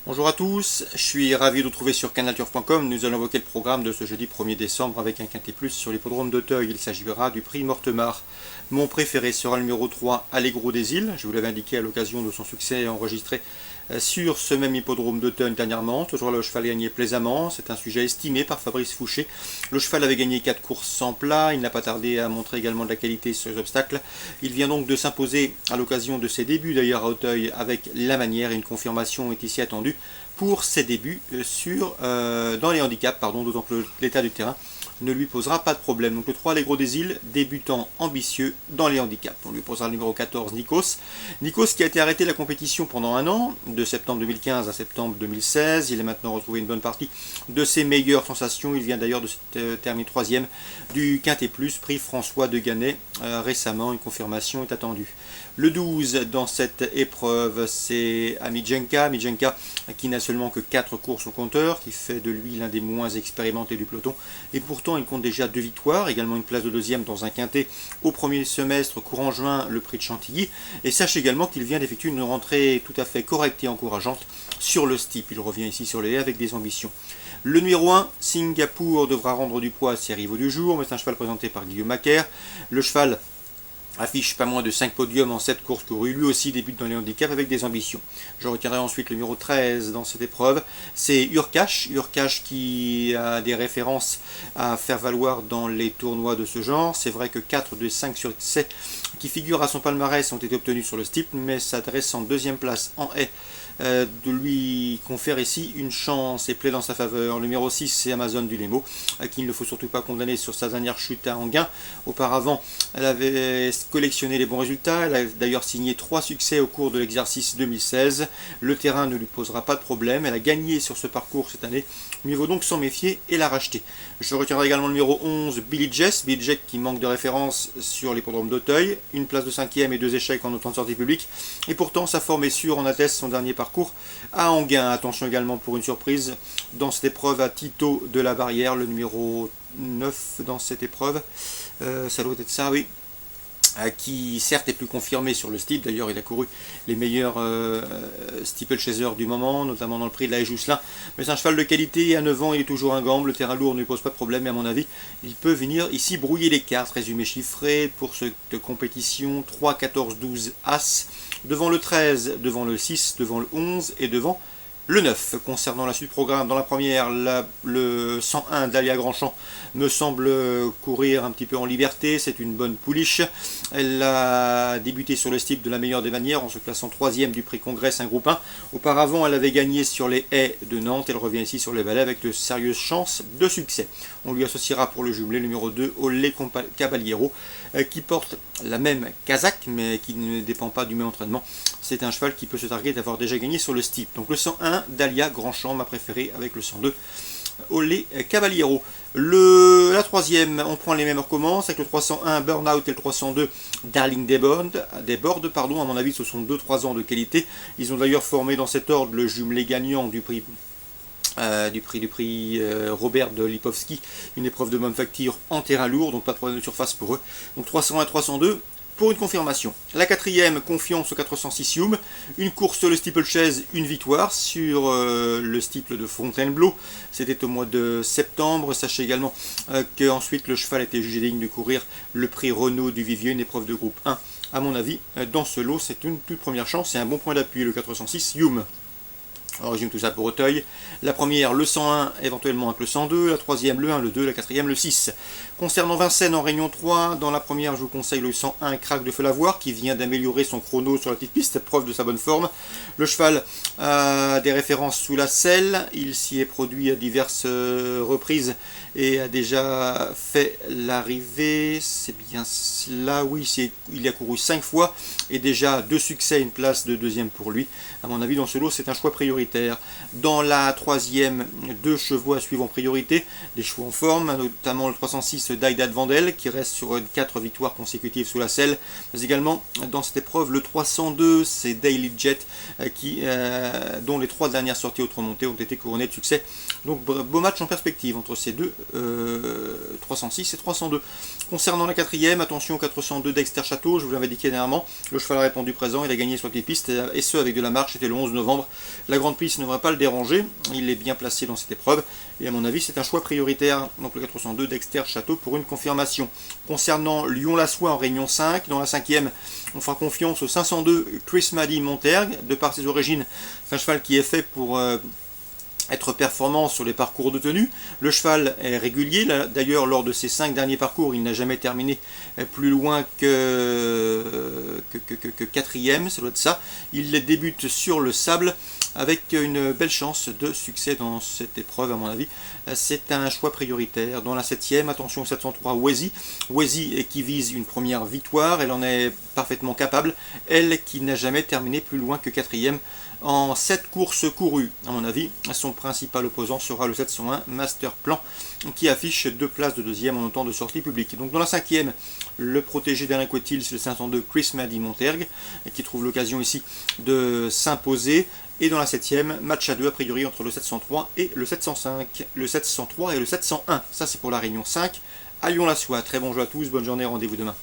Bonjour à tous, je suis ravi de vous retrouver sur canalturf.com. Nous allons évoquer le programme de ce jeudi 1er décembre avec un quintet plus sur l'hippodrome d'Auteuil. Il s'agira du prix Mortemart. Mon préféré sera le numéro 3, Allegro des Îles. Je vous l'avais indiqué à l'occasion de son succès enregistré sur ce même hippodrome d'Auteuil dernièrement. Toujours le cheval gagné plaisamment, c'est un sujet estimé par Fabrice Fouché. Le cheval avait gagné 4 courses sans plat, il n'a pas tardé à montrer également de la qualité sur les obstacles. Il vient donc de s'imposer à l'occasion de ses débuts d'ailleurs à Auteuil avec la manière et une confirmation est ici attendue pour ses débuts dans les handicaps, d'autant que l'état du terrain ne lui posera pas de problème. Donc le 3 Allegro des Îles, débutant ambitieux dans les handicaps. On lui posera le numéro 14 Nikos. Nikos qui a été arrêté de la compétition pendant un an, de septembre 2015 à septembre 2016. Il a maintenant retrouvé une bonne partie de ses meilleures sensations. Il vient d'ailleurs de terminer troisième du Quintet Plus, prix François de Gannet. Récemment, une confirmation est attendue. Le 12 dans cette épreuve, c'est Amijenka. Amijenka qui n'a seulement que 4 courses au compteur, qui fait de lui l'un des moins expérimentés du peloton. Et pourtant, il compte déjà 2 victoires, également une place de deuxième dans un quintet au premier semestre, courant juin, le prix de Chantilly. Et sachez également qu'il vient d'effectuer une rentrée tout à fait correcte et encourageante sur le steep. Il revient ici sur les haies avec des ambitions. Le numéro 1, Singapour, devra rendre du poids à ses rivaux du jour, mais c'est un cheval présenté par Guillaume Macaire. Le cheval affiche pas moins de 5 podiums en 7 courses courues, lui aussi débute dans les handicaps avec des ambitions. Je retiendrai ensuite le numéro 13 dans cette épreuve, c'est Urcash qui a des références à faire valoir dans les tournois de ce genre. C'est vrai que 4 des 5 succès qui figurent à son palmarès ont été obtenus sur le steep, mais s'adresse en deuxième place en haie de lui confère ici une chance et plaît dans sa faveur. Le numéro 6, c'est Amazon du Lemo, à qui il ne faut surtout pas condamner sur sa dernière chute à Enghien. Auparavant, elle avait collectionné les bons résultats, elle a d'ailleurs signé 3 succès au cours de l'exercice 2016. Le terrain ne lui posera pas de problème, elle a gagné sur ce parcours cette année, mieux vaut donc s'en méfier et la racheter. Je retiendrai également le numéro 11, Billy Jess qui manque de référence sur l'hippodrome d'Auteuil, une place de 5e et 2 échecs en autant de sorties publiques, et pourtant sa forme est sûre, en atteste son dernier parcours à Enghien. Attention également pour une surprise dans cette épreuve à Tito de la Barrière, le numéro 9 dans cette épreuve, ça doit être ça, oui, qui certes est plus confirmé sur le steep. D'ailleurs il a couru les meilleurs steeplechasers du moment, notamment dans le prix de la Haie Jousselin, mais c'est un cheval de qualité, à 9 ans il est toujours un gamble, le terrain lourd ne lui pose pas de problème, et à mon avis il peut venir ici brouiller les cartes. Résumé chiffré pour cette compétition: 3, 14, 12 As, devant le 13, devant le 6, devant le 11 et devant le 9. Concernant la suite du programme, dans la première, le 101 d'Alia Grandchamp me semble courir un petit peu en liberté. C'est une bonne pouliche. Elle a débuté sur le steep de la meilleure des manières en se classant 3e du prix Congrès, un groupe 1. Auparavant, elle avait gagné sur les haies de Nantes. Elle revient ici sur les balais avec de sérieuses chances de succès. On lui associera pour le jumelé numéro 2, Olé Caballero, qui porte la même casaque mais qui ne dépend pas du même entraînement. C'est un cheval qui peut se targuer d'avoir déjà gagné sur le steep. Donc le 101 d'Alia Grandchamp, ma préférée, avec le 102 Olé Caballero. La troisième, on prend les mêmes, on recommence avec le 301 Burnout et le 302 Darling Desbordes. À mon avis ce sont 2-3 ans de qualité. Ils ont d'ailleurs formé dans cet ordre le jumelé gagnant du prix Robert de Lipovski, une épreuve de bonne facture en terrain lourd, donc pas de problème de surface pour eux. Donc 301 et 302 pour une confirmation. La quatrième, Confiance au 406 Hume, une course sur le steeplechase, une victoire sur le steeple de Fontainebleau, c'était au mois de septembre. Sachez également qu'ensuite le cheval a été jugé digne de courir le prix Renault du Vivier, une épreuve de groupe 1. À mon avis, dans ce lot, c'est une toute première chance et un bon point d'appui, le 406 Hume. On résume tout ça pour Auteuil. La première, le 101, éventuellement avec le 102. La troisième, le 1, le 2. La quatrième, le 6. Concernant Vincennes en Réunion 3, dans la première, je vous conseille le 101 Crack de Feu Lavoir, qui vient d'améliorer son chrono sur la petite piste, preuve de sa bonne forme. Le cheval a des références sous la selle. Il s'y est produit à diverses reprises et a déjà fait l'arrivée. C'est bien là, oui, il a couru 5 fois et déjà 2 succès, une place de deuxième pour lui. À mon avis, dans ce lot, c'est un choix prioritaire. Dans la troisième, 2 chevaux à suivre en priorité, des chevaux en forme, notamment le 306 d'Aïdad Vandel qui reste sur 4 victoires consécutives sous la selle, mais également dans cette épreuve le 302, c'est Daily Jet dont les 3 dernières sorties autres montées ont été couronnées de succès. Donc beau match en perspective entre ces deux 306 et 302. Concernant la quatrième, attention au 402 Dexter Château, je vous l'avais indiqué dernièrement, le cheval a répondu présent, il a gagné sur les pistes et ce avec de la marche, c'était le 11 novembre. La grande de piste ne devrait pas le déranger. Il est bien placé dans cette épreuve. Et à mon avis, c'est un choix prioritaire. Donc le 402 Dexter Château pour une confirmation. Concernant Lyon-la-Soie en Réunion 5, dans la 5e, on fera confiance au 502 Chris Maddy Montergue. De par ses origines, c'est un cheval qui est fait pour être performant sur les parcours de tenue. Le cheval est régulier, d'ailleurs lors de ses 5 derniers parcours, il n'a jamais terminé plus loin que 4e, ça doit être ça. Il débute sur le sable avec une belle chance de succès dans cette épreuve à mon avis. C'est un choix prioritaire. Dans la 7e, attention 703 Wesi qui vise une première victoire, elle en est parfaitement capable, elle qui n'a jamais terminé plus loin que 4e en 7 courses courues. À mon avis, son principal opposant sera le 701 Master Plan qui affiche 2 places de 2e en temps de sortie publique. Donc dans la 5e, le protégé d'Alain Coetil, c'est le 502 Chris Maddy Montergue qui trouve l'occasion ici de s'imposer. Et dans la 7e, match à 2 a priori entre le 703 et le 705. Le 703 et le 701. Ça c'est pour la Réunion 5. À Lyon-la-Soie. Très bon jeu à tous, bonne journée, rendez-vous demain.